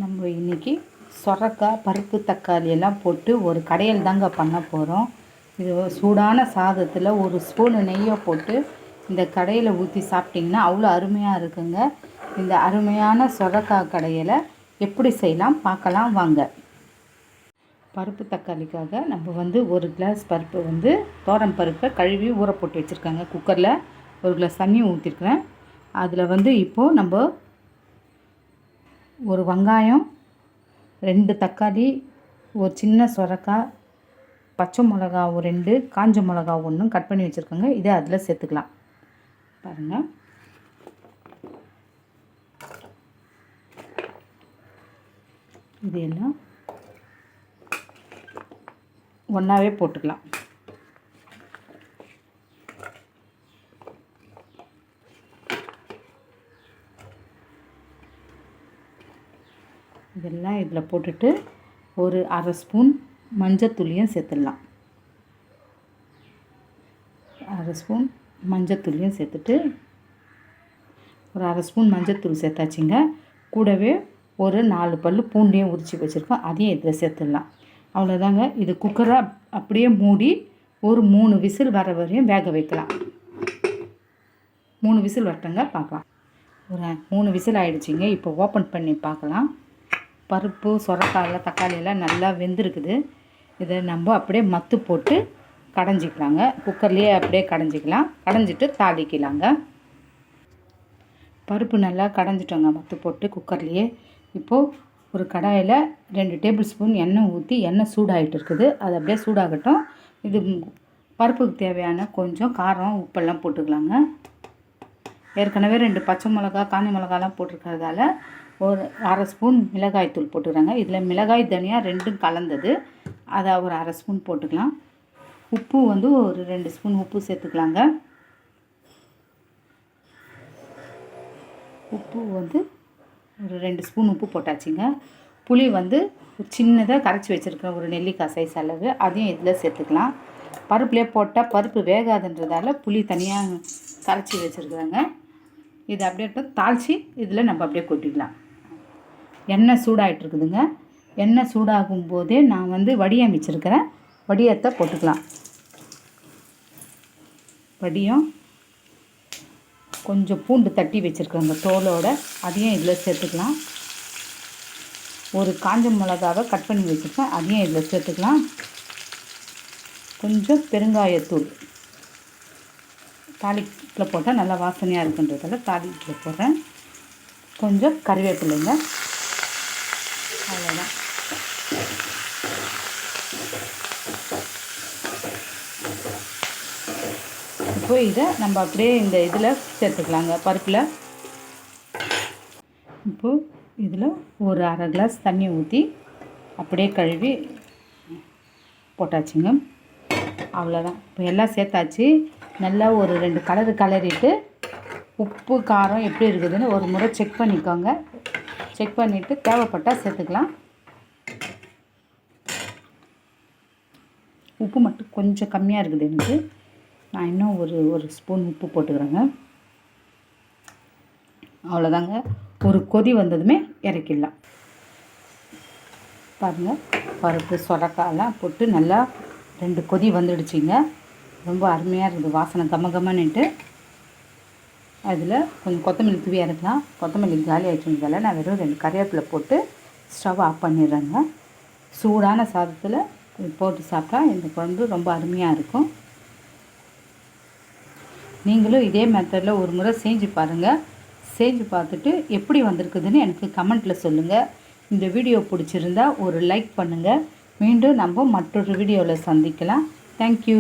நம்ம இன்றைக்கி சொரக்காய் பருப்பு தக்காளி எல்லாம் போட்டு ஒரு கடையல் தாங்க பண்ண போகிறோம். இது சூடான சாதத்தில் ஒரு ஸ்பூனு நெய்யை போட்டு இந்த கடையில் ஊற்றி சாப்பிட்டிங்கன்னா அவ்வளோ அருமையாக இருக்குங்க. இந்த அருமையான சொரக்காய் கடையலை எப்படி செய்யலாம் பார்க்கலாம் வாங்க. பருப்பு தக்காளிக்காக நம்ம ஒரு கிளாஸ் பருப்பு தோரம் பருப்பை கழுவி ஊற போட்டு வச்சுருக்காங்க. குக்கரில் ஒரு கிளாஸ் தண்ணி ஊற்றிருக்கிறேன். அதில் இப்போது நம்ம ஒரு வெங்காயம், 2 தக்காளி, ஒரு சின்ன சொரக்காய், பச்சை மிளகா ஒரு 2, காஞ்ச மிளகா 1 கட் பண்ணி வச்சுருக்கோங்க. இதை அதில் சேர்த்துக்கலாம். பாருங்கள், இது எல்லாம் ஒன்றாவே போட்டுக்கலாம். இதெல்லாம் இதில் போட்டுட்டு ஒரு அரை ஸ்பூன் மஞ்சத்தூளியும் சேர்த்துடலாம். அரை ஸ்பூன் மஞ்சத்தூளியும் சேர்த்துட்டு ஒரு அரை ஸ்பூன் மஞ்சத்தூள் சேர்த்தாச்சுங்க. கூடவே ஒரு 4 பல் பூண்டையும் உரித்து வச்சுருக்கோம், அதையும் இதில் சேர்த்துடலாம். அவ்வளோதாங்க. இது குக்கரை அப்படியே மூடி ஒரு 3 விசில் வர வரையும் வேக வைக்கலாம். 3 விசில் வரட்டுங்க, பார்க்கலாம். ஒரு 3 விசில் ஆகிடுச்சிங்க. இப்போ ஓப்பன் பண்ணி பார்க்கலாம். பருப்பு, சொரக்காய், தக்காளி எல்லாம் நல்லா வெந்திருக்குது. இதை நம்ம அப்படியே மத்து போட்டு கடைஞ்சிக்கலாங்க. குக்கர்லேயே அப்படியே கடைஞ்சிக்கலாம். கடைஞ்சிட்டு தாளிக்கலாங்க. பருப்பு நல்லா கடைஞ்சிட்டோங்க மத்து போட்டு குக்கர்லேயே. இப்போது ஒரு கடாயில் 2 டேபிள் ஸ்பூன் எண்ணெய் ஊற்றி, எண்ணெய் சூடாகிட்டு இருக்குது. அது அப்படியே சூடாகட்டும். இது பருப்புக்கு தேவையான கொஞ்சம் காரம், உப்பெல்லாம் போட்டுக்கலாங்க. ஏற்கனவே 2 பச்சை மிளகா, காஞ்ச மிளகாலாம் போட்டிருக்கிறதால ஒரு அரை ஸ்பூன் மிளகாய் தூள் போட்டுக்கிறாங்க. இதில் மிளகாய், தனியா 2ம் கலந்தது. அதை ஒரு அரை ஸ்பூன் போட்டுக்கலாம். உப்பு ஒரு 2 ஸ்பூன் உப்பு சேர்த்துக்கலாங்க. உப்பு ஒரு 2 ஸ்பூன் உப்பு போட்டாச்சுங்க. புளி சின்னதாக கரைச்சி வச்சுருக்கேன், ஒரு நெல்லிக்காய் சைஸ் அளவு. அதையும் இதில் சேர்த்துக்கலாம். பருப்புலேயே போட்டால் பருப்பு வேகாதுன்றதால புளி தனியாக கரைச்சி வச்சுருக்குறாங்க. இதை அப்படியே தாளித்து இதில் நம்ம அப்படியே கொட்டிக்கலாம். எண்ணெய் சூடாகிட்டு இருக்குதுங்க. எண்ணெய் சூடாகும் போதே நான் வடியம் வச்சுருக்கிறேன், வடியத்தை போட்டுக்கலாம். வடியம் கொஞ்சம் பூண்டு தட்டி வச்சுருக்கேங்க தோலோடு, அதையும் இதில் சேர்த்துக்கலாம். ஒரு காஞ்ச மிளகாவை கட் பண்ணி வச்சுருக்கேன், அதையும் இதில் சேர்த்துக்கலாம். கொஞ்சம் பெருங்காயத்தூள் தாளிப்பில் போட்டால் நல்லா வாசனையாக இருக்குன்றதால தாளிப்பில் போடுறேன். கொஞ்சம் கறிவேப்பிலைங்க. அவ்வளோதான். இப்போ இதை நம்ம அப்படியே இந்த இதில் சேர்த்துக்கலாங்க, பருப்பில். இப்போது இதில் ஒரு அரை கிளாஸ் தண்ணி ஊற்றி அப்படியே கழுவி போட்டாச்சுங்க. அவ்வளோதான். இப்போ எல்லாம் சேர்த்தாச்சு. நல்லா ஒரு 2 கலரிட்டு உப்பு காரம் எப்படி இருக்குதுன்னு ஒரு முறை செக் பண்ணிக்கோங்க. செக் பண்ணிவிட்டு தேவைப்பட்டால் சேர்த்துக்கலாம். உப்பு மட்டும் கொஞ்சம் கம்மியாக இருக்குது எனக்கு. நான் இன்னும் ஒரு ஸ்பூன் உப்பு போட்டுக்கிறேங்க. அவ்வளோதாங்க. ஒரு கொதி வந்ததுமே இறக்கிடலாம். பாருங்கள், பருப்பு சொரக்காயெல்லாம் போட்டு நல்லா 2 கொதி வந்துடுச்சிங்க. ரொம்ப அருமையாக இருக்குது, வாசனை கமகமன்னுட்டு. அதில் கொஞ்சம் கொத்தமல்லி தூவி இறக்கலாம். கொத்தமல்லி காலி ஆகிடுச்சுனால நான் வெறும் 2 கறிவேப்பிலை போட்டு ஸ்டவ் ஆஃப் பண்ணிடுறேங்க. சூடான சாதத்தில் போட்டு சாப்பிட்டா இந்த குழம்பு ரொம்ப அருமையாக இருக்கும். நீங்களும் இதே மெத்தடில் ஒரு முறை செஞ்சு பாருங்கள். செஞ்சு பார்த்துட்டு எப்படி வந்திருக்குதுன்னு எனக்கு கமெண்ட்டில் சொல்லுங்கள். இந்த வீடியோ பிடிச்சிருந்தா ஒரு லைக் பண்ணுங்கள். மீண்டும் நம்ம மற்றொரு வீடியோவில் சந்திக்கலாம். தேங்க்யூ.